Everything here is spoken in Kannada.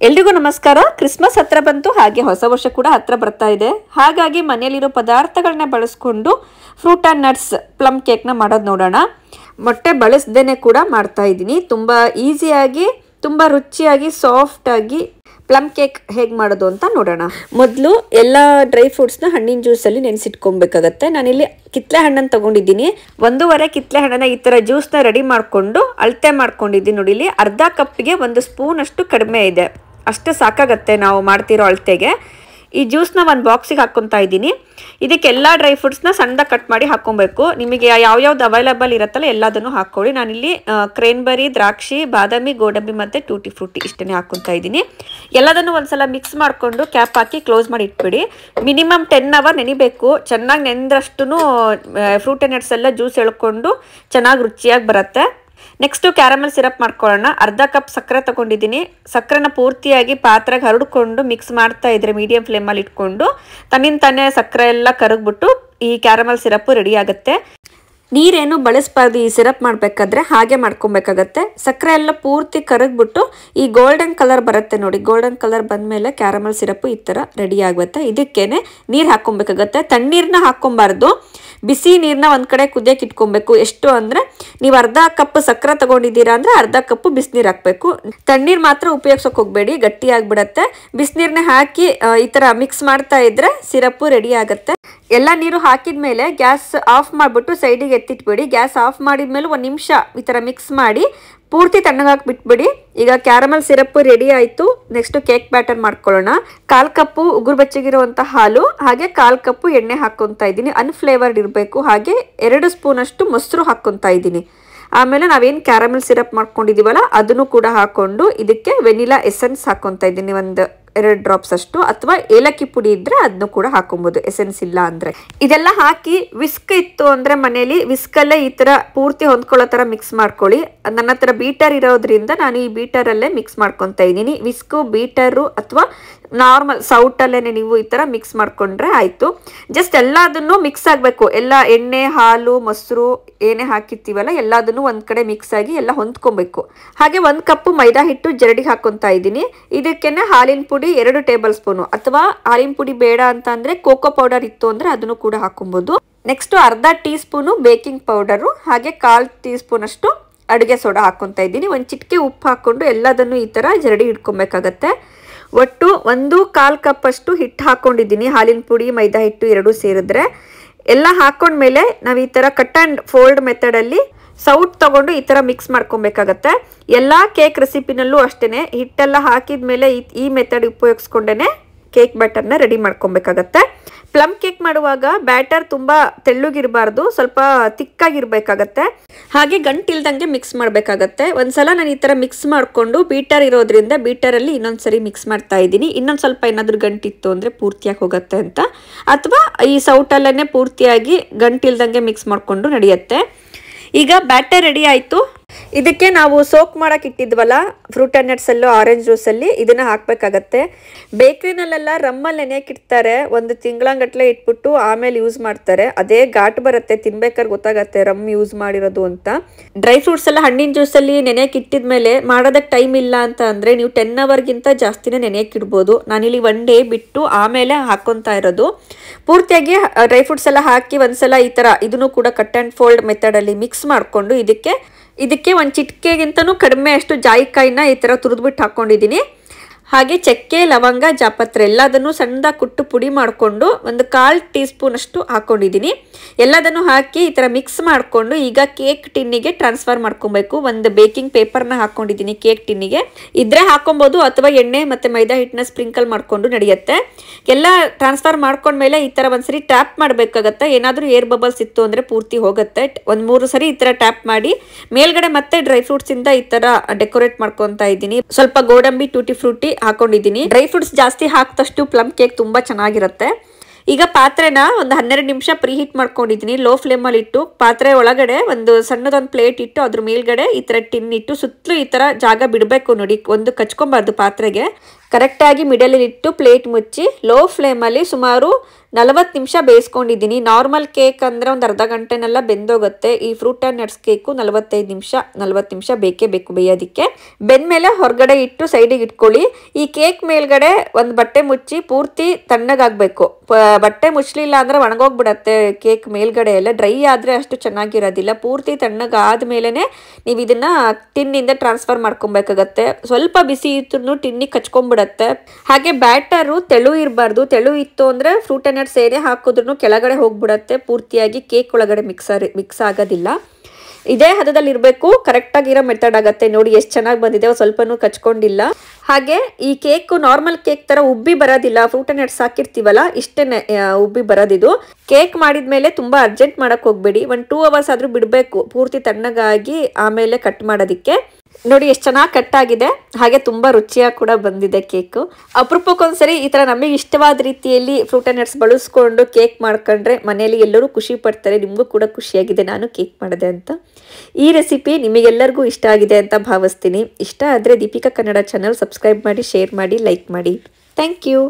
ಎಲ್ರಿಗೂ ನಮಸ್ಕಾರ. ಕ್ರಿಸ್ಮಸ್ ಹತ್ರ ಬಂತು, ಹಾಗೆ ಹೊಸ ವರ್ಷ ಕೂಡ ಹತ್ರ ಬರ್ತಾ ಇದೆ. ಹಾಗಾಗಿ ಮನೆಯಲ್ಲಿರೋ ಪದಾರ್ಥಗಳನ್ನ ಬಳಸ್ಕೊಂಡು ಫ್ರೂಟ್ ಆ್ಯಂಡ್ ನಟ್ಸ್ ಪ್ಲಮ್ ಕೇಕ್ನ ಮಾಡೋದು ನೋಡೋಣ. ಮೊಟ್ಟೆ ಬಳಸ್ದೇನೆ ಕೂಡ ಮಾಡ್ತಾ ಇದ್ದೀನಿ. ತುಂಬ ಈಸಿಯಾಗಿ, ತುಂಬ ರುಚಿಯಾಗಿ, ಸಾಫ್ಟಾಗಿ ಪ್ಲಮ್ ಕೇಕ್ ಹೇಗೆ ಮಾಡೋದು ಅಂತ ನೋಡೋಣ. ಮೊದಲು ಎಲ್ಲ ಡ್ರೈ ಫ್ರೂಟ್ಸ್ನ ಹಣ್ಣಿನ ಜ್ಯೂಸಲ್ಲಿ ನೆನೆಸಿಟ್ಕೊಬೇಕಾಗತ್ತೆ. ನಾನಿಲ್ಲಿ ಕಿತ್ತಳೆ ಹಣ್ಣನ್ನು ತೊಗೊಂಡಿದ್ದೀನಿ. 1.5 ಕಿತ್ತಳೆ ಹಣ್ಣನ್ನು ಈ ಥರ ಜ್ಯೂಸ್ನ ರೆಡಿ ಮಾಡಿಕೊಂಡು ಅಳತೆ ಮಾಡ್ಕೊಂಡಿದ್ದೀನಿ. ನೋಡಿ, ಇಲ್ಲಿ ಅರ್ಧ ಕಪ್ಪಿಗೆ 1 ಸ್ಪೂನ್ ಅಷ್ಟು ಕಡಿಮೆ ಇದೆ. ಅಷ್ಟು ಸಾಕಾಗತ್ತೆ ನಾವು ಮಾಡ್ತಿರೋ ಅಳತೆಗೆ. ಈ ಜ್ಯೂಸ್ನ ಒಂದು ಬಾಕ್ಸಿಗೆ ಹಾಕ್ಕೊತಾ ಇದ್ದೀನಿ. ಇದಕ್ಕೆಲ್ಲ ಡ್ರೈ ಫ್ರೂಟ್ಸ್ನ ಸಣ್ಣದಾಗಿ ಕಟ್ ಮಾಡಿ ಹಾಕ್ಕೊಬೇಕು. ನಿಮಗೆ ಯಾವ್ಯಾವ್ದು ಅವೈಲೇಬಲ್ ಇರುತ್ತಲ್ಲ ಎಲ್ಲದನ್ನು ಹಾಕ್ಕೊಳ್ಳಿ. ನಾನಿಲ್ಲಿ ಕ್ರೇನ್ಬೆರಿ, ದ್ರಾಕ್ಷಿ, ಬಾದಾಮಿ, ಗೋಡಂಬಿ ಮತ್ತು ಟೂಟಿ ಫ್ರೂಟಿ ಇಷ್ಟನ್ನೇ ಹಾಕ್ಕೊತಾ ಇದ್ದೀನಿ. ಎಲ್ಲದನ್ನು ಒಂದ್ಸಲ ಮಿಕ್ಸ್ ಮಾಡಿಕೊಂಡು ಕ್ಯಾಪ್ ಹಾಕಿ ಕ್ಲೋಸ್ ಮಾಡಿ ಇಟ್ಬಿಡಿ. Minimum 10 hour ನೆನಿಬೇಕು. ಚೆನ್ನಾಗಿ ನೆಂದ್ರಷ್ಟು ಫ್ರೂಟ್ ಆ್ಯಂಡ್ ನಟ್ಸ್ ಎಲ್ಲ ಜ್ಯೂಸ್ ಎಳ್ಕೊಂಡು ಚೆನ್ನಾಗಿ ರುಚಿಯಾಗಿ ಬರುತ್ತೆ. ನೆಕ್ಸ್ಟು ಕ್ಯಾರಮೆಲ್ ಸಿರಪ್ ಮಾಡ್ಕೊಳ್ಳೋಣ. ಅರ್ಧ ಕಪ್ ಸಕ್ಕರೆ ತೊಗೊಂಡಿದ್ದೀನಿ. ಸಕ್ಕರೆನ ಪೂರ್ತಿಯಾಗಿ ಪಾತ್ರೆಗೆ ಹರಡ್ಕೊಂಡು ಮಿಕ್ಸ್ ಮಾಡ್ತಾ ಇದ್ರೆ ಮೀಡಿಯಂ ಫ್ಲೇಮಲ್ಲಿ ಇಟ್ಕೊಂಡು ತನ್ನಿಂತಾನೆ ಸಕ್ಕರೆ ಎಲ್ಲ ಕರಗ್ಬಿಟ್ಟು ಈ ಕ್ಯಾರಮೆಲ್ ಸಿರಪ್ಪು ರೆಡಿ ಆಗುತ್ತೆ. ನೀರೇನು ಬಳಸಬಾರ್ದು ಈ ಸಿರಪ್ ಮಾಡಬೇಕಾದ್ರೆ, ಹಾಗೆ ಮಾಡ್ಕೊಬೇಕಾಗತ್ತೆ. ಸಕ್ಕರೆ ಎಲ್ಲ ಪೂರ್ತಿ ಕರಗ್ಬಿಟ್ಟು ಈ ಗೋಲ್ಡನ್ ಕಲರ್ ಬರುತ್ತೆ ನೋಡಿ. ಗೋಲ್ಡನ್ ಕಲರ್ ಬಂದಮೇಲೆ ಕ್ಯಾರಮೆಲ್ ಸಿರಪ್ಪು ಈ ಥರ ರೆಡಿ ಆಗುತ್ತೆ. ಇದಕ್ಕೇನೆ ನೀರು ಹಾಕ್ಕೊಬೇಕಾಗತ್ತೆ. ತಣ್ಣೀರನ್ನ ಹಾಕ್ಕೊಬಾರ್ದು, ಬಿಸಿ ನೀರನ್ನ ಒಂದು ಕಡೆ ಕುದಿಯಕ್ಕೆ ಇಟ್ಕೊಬೇಕು. ಎಷ್ಟು ಅಂದರೆ ನೀವು ಅರ್ಧ ಕಪ್ ಸಕ್ಕರೆ ತೊಗೊಂಡಿದ್ದೀರಾ ಅಂದರೆ ಅರ್ಧ ಕಪ್ಪು ಬಿಸಿನೀರು ಹಾಕಬೇಕು. ತಣ್ಣೀರು ಮಾತ್ರ ಉಪಯೋಗಿಸೋಕೆ ಹೋಗಬೇಡಿ, ಗಟ್ಟಿ ಆಗಿಬಿಡತ್ತೆ. ಬಿಸಿನೀರನ್ನ ಹಾಕಿ ಈ ಥರ ಮಿಕ್ಸ್ ಮಾಡ್ತಾ ಇದ್ರೆ ಸಿರಪ್ಪು ರೆಡಿ ಆಗುತ್ತೆ. ಎಲ್ಲ ನೀರು ಹಾಕಿದ ಮೇಲೆ ಗ್ಯಾಸ್ ಆಫ್ ಮಾಡಿಬಿಟ್ಟು ಸೈಡಿಗೆ ಎತ್ತಿಟ್ಬಿಡಿ. ಗ್ಯಾಸ್ ಆಫ್ ಮಾಡಿದ ಮೇಲೆ 1 ನಿಮಿಷ ಈ ಥರ ಮಿಕ್ಸ್ ಮಾಡಿ ಪೂರ್ತಿ ತಣ್ಣಗಾಕಿ ಬಿಟ್ಬಿಡಿ. ಈಗ ಕ್ಯಾರಮೆಲ್ ಸಿರಪ್ ರೆಡಿ ಆಯಿತು. ನೆಕ್ಸ್ಟ್ ಕೇಕ್ ಬ್ಯಾಟರ್ ಮಾಡ್ಕೊಳ್ಳೋಣ. 1/4 ಕಪ್ಪು ಉಗುರು ಬೆಚ್ಚಗಿರುವಂಥ ಹಾಲು, ಹಾಗೆ 1/4 ಕಪ್ಪು ಎಣ್ಣೆ ಹಾಕ್ಕೊತಾ ಇದ್ದೀನಿ. ಅನ್ಫ್ಲೇವರ್ಡ್ ಇರಬೇಕು. ಹಾಗೆ 2 ಸ್ಪೂನ್ ಅಷ್ಟು ಮೊಸರು ಹಾಕ್ಕೊತಾ ಇದ್ದೀನಿ. ಆಮೇಲೆ ನಾವೇನು ಕ್ಯಾರಮೆಲ್ ಸಿರಪ್ ಮಾಡ್ಕೊಂಡಿದ್ದೀವಲ್ಲ ಅದನ್ನು ಕೂಡ ಹಾಕ್ಕೊಂಡು ಇದಕ್ಕೆ ವೆನಿಲಾ ಎಸೆನ್ಸ್ ಹಾಕ್ಕೊತಾ ಇದ್ದೀನಿ. 2 ಡ್ರಾಪ್ಸ್ ಅಷ್ಟು, ಅಥವಾ ಏಲಕ್ಕಿ ಪುಡಿ ಇದ್ದರೆ ಅದನ್ನು ಕೂಡ ಹಾಕೊಬೋದು, ಎಸೆನ್ಸ್ ಇಲ್ಲ ಅಂದರೆ. ಇದೆಲ್ಲ ಹಾಕಿ ವಿಸ್ಕ್ ಇತ್ತು ಅಂದರೆ ಮನೇಲಿ ವಿಸ್ಕಲ್ಲೇ ಈ ಥರ ಪೂರ್ತಿ ಹೊಂದ್ಕೊಳ್ಳೋ ಥರ ಮಿಕ್ಸ್ ಮಾಡ್ಕೊಳ್ಳಿ. ನನ್ನ ಹತ್ರ ಬೀಟರ್ ಇರೋದ್ರಿಂದ ನಾನು ಈ ಬೀಟರಲ್ಲೇ ಮಿಕ್ಸ್ ಮಾಡ್ಕೊತಾ ಇದ್ದೀನಿ. ವಿಸ್ಕು, ಬೀಟರು ಅಥವಾ ನಾರ್ಮಲ್ ಸೌಟಲ್ಲೇ ನೀವು ಈ ಥರ ಮಿಕ್ಸ್ ಮಾಡಿಕೊಂಡ್ರೆ ಆಯಿತು. ಜಸ್ಟ್ ಎಲ್ಲದನ್ನು ಮಿಕ್ಸ್ ಆಗಬೇಕು. ಎಲ್ಲ ಎಣ್ಣೆ, ಹಾಲು, ಮೊಸರು ಏನೇ ಹಾಕಿರ್ತೀವಲ್ಲ ಎಲ್ಲದನ್ನು ಒಂದು ಕಡೆ ಮಿಕ್ಸ್ ಆಗಿ ಎಲ್ಲ ಹೊಂದ್ಕೊಬೇಕು. ಹಾಗೆ 1 ಕಪ್ಪು ಮೈದಾ ಹಿಟ್ಟು ಜರಡಿಗೆ ಹಾಕ್ಕೊತಾ ಇದ್ದೀನಿ. ಇದಕ್ಕೇನೆ ಹಾಲಿನ ಪುಡಿ 2 ಟೇಬಲ್ ಸ್ಪೂನು, ಅಥವಾ ಹಾಲಿನ ಪುಡಿ ಬೇಡ ಅಂತ ಅಂದರೆ ಕೋಕೋ ಪೌಡರ್ ಇತ್ತು ಅಂದರೆ ಅದನ್ನು ಕೂಡ ಹಾಕೊಬೋದು. ನೆಕ್ಸ್ಟು ಅರ್ಧ ಟೀ ಸ್ಪೂನು ಬೇಕಿಂಗ್ ಪೌಡರು, ಹಾಗೆ 1/4 ಟೀ ಸ್ಪೂನ್ ಅಷ್ಟು ಅಡುಗೆ ಸೋಡಾ ಹಾಕ್ಕೊತಾ ಇದ್ದೀನಿ. 1 ಚಿಟಿಕೆ ಉಪ್ಪು ಹಾಕ್ಕೊಂಡು ಎಲ್ಲದನ್ನು ಈ ಥರ ಜರಡಿ ಇಟ್ಕೊಬೇಕಾಗತ್ತೆ. ಒಟ್ಟು 1/4 ಕಪ್ ಅಷ್ಟು ಹಿಟ್ಟು ಹಾಕ್ಕೊಂಡಿದ್ದೀನಿ. ಹಾಲಿನ ಪುಡಿ, ಮೈದಾ ಹಿಟ್ಟು 2 ಸೇರಿದ್ರೆ ಎಲ್ಲ ಹಾಕ್ಕೊಂಡ್ಮೇಲೆ ನಾವು ಈ ಥರ ಕಟ್ ಆ್ಯಂಡ್ ಫೋಲ್ಡ್ ಮೆಥಡಲ್ಲಿ ಸೌಟ್ ತೊಗೊಂಡು ಈ ಥರ ಮಿಕ್ಸ್ ಮಾಡ್ಕೊಬೇಕಾಗತ್ತೆ. ಎಲ್ಲ ಕೇಕ್ ರೆಸಿಪಿನಲ್ಲೂ ಅಷ್ಟೇ ಹಿಟ್ಟೆಲ್ಲ ಹಾಕಿದ ಮೇಲೆ ಈ ಮೆಥಡ್ ಉಪಯೋಗಿಸ್ಕೊಂಡೇ ಕೇಕ್ ಬ್ಯಾಟರ್ನ ರೆಡಿ ಮಾಡ್ಕೊಬೇಕಾಗತ್ತೆ. ಪ್ಲಮ್ ಕೇಕ್ ಮಾಡುವಾಗ ಬ್ಯಾಟರ್ ತುಂಬ ತೆಳ್ಳಗಿರಬಾರ್ದು, ಸ್ವಲ್ಪ ತಿಕ್ಕಾಗಿರ್ಬೇಕಾಗತ್ತೆ. ಹಾಗೆ ಗಂಟಿಲ್ದಂಗೆ ಮಿಕ್ಸ್ ಮಾಡಬೇಕಾಗತ್ತೆ. ಒಂದ್ಸಲ ನಾನು ಈ ಥರ ಮಿಕ್ಸ್ ಮಾಡಿಕೊಂಡು ಬೀಟರ್ ಇರೋದ್ರಿಂದ ಬೀಟರಲ್ಲಿ ಇನ್ನೊಂದ್ಸರಿ ಮಿಕ್ಸ್ ಮಾಡ್ತಾ ಇದ್ದೀನಿ. ಇನ್ನೊಂದು ಸ್ವಲ್ಪ ಏನಾದರೂ ಗಂಟಿತ್ತು ಅಂದರೆ ಪೂರ್ತಿಯಾಗಿ ಹೋಗುತ್ತೆ ಅಂತ, ಅಥವಾ ಈ ಸೌಟಲ್ಲೇ ಪೂರ್ತಿಯಾಗಿ ಗಂಟಿಲ್ದಂಗೆ ಮಿಕ್ಸ್ ಮಾಡಿಕೊಂಡು ನಡೆಯುತ್ತೆ. ಈಗ ಬ್ಯಾಟರ್ ರೆಡಿ ಆಯಿತು. ಇದಕ್ಕೆ ನಾವು ಸೋಕ್ ಮಾಡೋಕೆ ಇಟ್ಟಿದ್ವಲ್ಲ ಫ್ರೂಟ್ ಆ್ಯಂಡ್ ನಟ್ಸಲ್ಲೂ ಆರೆಂಜ್ ಜ್ಯೂಸಲ್ಲಿ ಇದನ್ನು ಹಾಕಬೇಕಾಗತ್ತೆ. ಬೇಕ್ರಿನಲ್ಲೆಲ್ಲ ರಮ್ಮಲ್ಲಿ ನೆನೆಯಕ್ಕೆ ಇಡ್ತಾರೆ, 1 ತಿಂಗಳಂಗಟ್ಲೆ ಇಟ್ಬಿಟ್ಟು ಆಮೇಲೆ ಯೂಸ್ ಮಾಡ್ತಾರೆ. ಅದೇ ಘಾಟ್ ಬರುತ್ತೆ, ತಿನ್ಬೇಕಾದ್ರೆ ಗೊತ್ತಾಗತ್ತೆ ರಮ್ ಯೂಸ್ ಮಾಡಿರೋದು ಅಂತ. ಡ್ರೈ ಫ್ರೂಟ್ಸ್ ಎಲ್ಲ ಹಣ್ಣಿನ ಜ್ಯೂಸಲ್ಲಿ ನೆನೆಯಕ್ಕೆ ಇಟ್ಟಿದ್ಮೇಲೆ ಮಾಡೋದಕ್ಕೆ ಟೈಮ್ ಇಲ್ಲ ಅಂತ ಅಂದರೆ ನೀವು 10 ಅವರ್ಗಿಂತ ಜಾಸ್ತಿನೇ ನೆನೆಯಕ್ಕೆ ಇಡ್ಬೋದು. ನಾನಿಲ್ಲಿ 1 ಡೇ ಬಿಟ್ಟು ಆಮೇಲೆ ಹಾಕ್ಕೊತಾ ಇರೋದು. ಪೂರ್ತಿಯಾಗಿ ಡ್ರೈ ಫ್ರೂಟ್ಸ್ ಎಲ್ಲ ಹಾಕಿ ಒಂದ್ಸಲ ಈ ಥರ ಇದನ್ನು ಕೂಡ ಕಟ್ ಆ್ಯಂಡ್ ಫೋಲ್ಡ್ ಮೆಥಡಲ್ಲಿ ಮಿಕ್ಸ್ ಮಾಡಿಕೊಂಡು ಇದಕ್ಕೆ 1 ಚಿಟಿಕೆಗಿಂತನೂ ಕಡಿಮೆ ಅಷ್ಟು ಜಾಯಿಕಾಯಿನ ಈ ಥರ ತುರಿದ್ಬಿಟ್ಟು ಹಾಕ್ಕೊಂಡಿದ್ದೀನಿ. ಹಾಗೆ ಚಕ್ಕೆ, ಲವಂಗ, ಜಾಪತ್ರೆ ಎಲ್ಲದನ್ನು ಸಣ್ಣದಾಗಿ ಕುಟ್ಟು ಪುಡಿ ಮಾಡಿಕೊಂಡು 1/4 ಟೀ ಸ್ಪೂನ್ ಅಷ್ಟು ಹಾಕ್ಕೊಂಡಿದ್ದೀನಿ. ಎಲ್ಲದನ್ನು ಹಾಕಿ ಈ ಥರ ಮಿಕ್ಸ್ ಮಾಡಿಕೊಂಡು ಈಗ ಕೇಕ್ ಟಿನ್ನಿಗೆ ಟ್ರಾನ್ಸ್ಫರ್ ಮಾಡ್ಕೊಬೇಕು. 1 ಬೇಕಿಂಗ್ ಪೇಪರ್ನ ಹಾಕ್ಕೊಂಡಿದ್ದೀನಿ ಕೇಕ್ ಟಿನ್ನಿಗೆ. ಇದ್ರೆ ಹಾಕೊಬೋದು, ಅಥವಾ ಎಣ್ಣೆ ಮತ್ತು ಮೈದಾ ಹಿಟ್ಟನ್ನ ಸ್ಪ್ರಿಂಕಲ್ ಮಾಡಿಕೊಂಡು ನಡೆಯುತ್ತೆ. ಎಲ್ಲ ಟ್ರಾನ್ಸ್ಫರ್ ಮಾಡ್ಕೊಂಡ್ಮೇಲೆ ಈ ಥರ ಒಂದ್ಸರಿ ಟ್ಯಾಪ್ ಮಾಡಬೇಕಾಗತ್ತೆ. ಏನಾದರೂ ಏರ್ ಬಬಲ್ಸ್ ಇತ್ತು ಅಂದರೆ ಪೂರ್ತಿ ಹೋಗುತ್ತೆ. 1-3 ಸರಿ ಈ ಥರ ಟ್ಯಾಪ್ ಮಾಡಿ ಮೇಲ್ಗಡೆ ಮತ್ತೆ ಡ್ರೈ ಫ್ರೂಟ್ಸಿಂದ ಈ ಥರ ಡೆಕೋರೇಟ್ ಮಾಡ್ಕೊತಾ ಇದ್ದೀನಿ. ಸ್ವಲ್ಪ ಗೋಡಂಬಿ, ಟೂಟಿ ಫ್ರೂಟಿ ಹಾಕೊಂಡಿದ್ದೀನಿ. ಡ್ರೈ ಫ್ರೂಟ್ಸ್ ಜಾಸ್ತಿ ಹಾಕಿದಷ್ಟು ಪ್ಲಮ್ ಕೇಕ್ ತುಂಬ ಚೆನ್ನಾಗಿರುತ್ತೆ. ಈಗ ಪಾತ್ರೆನ 12 ನಿಮಿಷ ಪ್ರೀ ಹೀಟ್ ಮಾಡ್ಕೊಂಡಿದ್ದೀನಿ. ಲೋ ಫ್ಲೇಮಲ್ಲಿ ಇಟ್ಟು ಪಾತ್ರೆ ಒಳಗಡೆ ಸಣ್ಣದೊಂದು ಪ್ಲೇಟ್ ಇಟ್ಟು ಅದ್ರ ಮೇಲ್ಗಡೆ ಈ ಥರ ಟಿನ್ ಇಟ್ಟು ಸುತ್ತಲೂ ಈ ಥರ ಜಾಗ ಬಿಡಬೇಕು ನೋಡಿ, ಒಂದು ಕಚ್ಕೊಬಾರ್ದು ಪಾತ್ರೆಗೆ. ಕರೆಕ್ಟಾಗಿ ಮಿಡಲಲ್ಲಿ ಇಟ್ಟು ಪ್ಲೇಟ್ ಮುಚ್ಚಿ ಲೋ ಫ್ಲೇಮಲ್ಲಿ ಸುಮಾರು 40 ನಿಮಿಷ ಬೇಯಿಸ್ಕೊಂಡಿದ್ದೀನಿ. ನಾರ್ಮಲ್ ಕೇಕ್ ಅಂದರೆ ಒಂದು ಅರ್ಧ ಗಂಟೆನೆಲ್ಲ ಬೆಂದೋಗುತ್ತೆ. ಈ ಫ್ರೂಟ್ ಆ್ಯಂಡ್ ನಟ್ಸ್ ಕೇಕು 40 ನಿಮಿಷ ಬೇಕೇ ಬೇಕು ಬೇಯೋದಕ್ಕೆ. ಬೆಂದಮೇಲೆ ಹೊರಗಡೆ ಇಟ್ಟು ಸೈಡಿಗೆ ಇಟ್ಕೊಳ್ಳಿ. ಈ ಕೇಕ್ ಮೇಲ್ಗಡೆ ಒಂದು ಬಟ್ಟೆ ಮುಚ್ಚಿ ಪೂರ್ತಿ ತಣ್ಣಗಾಗಬೇಕು. ಬಟ್ಟೆ ಮುಚ್ಚಲಿಲ್ಲ ಅಂದರೆ ಒಣಗೋಗ್ಬಿಡತ್ತೆ ಕೇಕ್ ಮೇಲ್ಗಡೆ ಎಲ್ಲ. ಡ್ರೈ ಆದರೆ ಅಷ್ಟು ಚೆನ್ನಾಗಿರೋದಿಲ್ಲ. ಪೂರ್ತಿ ತಣ್ಣಗಾದ್ಮೇಲೆ ನೀವು ಇದನ್ನು ಟಿನ್ನಿಂದ ಟ್ರಾನ್ಸ್ಫರ್ ಮಾಡ್ಕೊಬೇಕಾಗತ್ತೆ. ಸ್ವಲ್ಪ ಬಿಸಿ ಇತ್ತು ಟಿನ್ನಿಗೆ ಕಚ್ಕೊಂಡ್ಬಿಡತ್ತೆ. ಹಾಗೆ ಬ್ಯಾಟರು ತೆಳು ಇರಬಾರ್ದು. ತೆಳು ಇತ್ತು ಅಂದರೆ ಫ್ರೂಟ್ ಆ್ಯಂಡ್ ನಟ್ಸ್ ಏನೇ ಹಾಕಿದ್ರೂ ಕೆಳಗಡೆ ಹೋಗ್ಬಿಡತ್ತೆ. ಪೂರ್ತಿಯಾಗಿ ಕೇಕ್ ಒಳಗಡೆ ಮಿಕ್ಸ್ ಆಗೋದಿಲ್ಲ. ಇದೇ ಹದದಲ್ಲಿ ಇರಬೇಕು. ಕರೆಕ್ಟಾಗಿರೋ ಮೆಥಡ್ ಆಗುತ್ತೆ. ನೋಡಿ ಎಷ್ಟು ಚೆನ್ನಾಗಿ ಬಂದಿದೆ, ಸ್ವಲ್ಪನೂ ಕಚ್ಕೊಂಡಿಲ್ಲ. ಹಾಗೆ ಈ ಕೇಕು ನಾರ್ಮಲ್ ಕೇಕ್ ಥರ ಉಬ್ಬಿ ಬರೋದಿಲ್ಲ. ಫ್ರೂಟ್ ಆ್ಯಂಡ್ ನಟ್ಸ್ ಹಾಕಿರ್ತೀವಲ್ಲ ಇಷ್ಟೇ ಉಬ್ಬಿ ಬರೋದಿದು. ಕೇಕ್ ಮಾಡಿದ್ಮೇಲೆ ತುಂಬ ಅರ್ಜೆಂಟ್ ಮಾಡೋಕ್ಕೆ ಹೋಗಬೇಡಿ. 1-2 ಅವರ್ಸ್ ಆದರೂ ಬಿಡಬೇಕು ಪೂರ್ತಿ ತಣ್ಣಗಾಗಿ ಆಮೇಲೆ ಕಟ್ ಮಾಡೋದಕ್ಕೆ. ನೋಡಿ ಎಷ್ಟು ಚೆನ್ನಾಗಿ ಕಟ್ ಆಗಿದೆ. ಹಾಗೆ ತುಂಬ ರುಚಿಯಾಗಿ ಕೂಡ ಬಂದಿದೆ ಕೇಕು. ಅಪರೂಪಕ್ಕೊಂದ್ಸರಿ ಈ ಥರ ನಮಗೆ ಇಷ್ಟವಾದ ರೀತಿಯಲ್ಲಿ ಫ್ರೂಟ್ ಆ್ಯಂಡ್ ನಟ್ಸ್ ಬಳಸ್ಕೊಂಡು ಕೇಕ್ ಮಾಡ್ಕೊಂಡ್ರೆ ಮನೆಯಲ್ಲಿ ಎಲ್ಲರೂ ಖುಷಿ ಪಡ್ತಾರೆ. ನಿಮಗೂ ಕೂಡ ಖುಷಿಯಾಗಿದೆ ನಾನು ಕೇಕ್ ಮಾಡಿದೆ ಅಂತ. ಈ ರೆಸಿಪಿ ನಿಮಗೆಲ್ಲರಿಗೂ ಇಷ್ಟ ಆಗಿದೆ ಅಂತ ಭಾವಿಸ್ತೀನಿ. ಇಷ್ಟ ಆದರೆ ದೀಪಿಕಾ ಕನ್ನಡ ಚಾನಲ್ ಸಬ್ಸ್ಕ್ರೈಬ್ ಮಾಡಿ, ಶೇರ್ ಮಾಡಿ, ಲೈಕ್ ಮಾಡಿ. Thank you.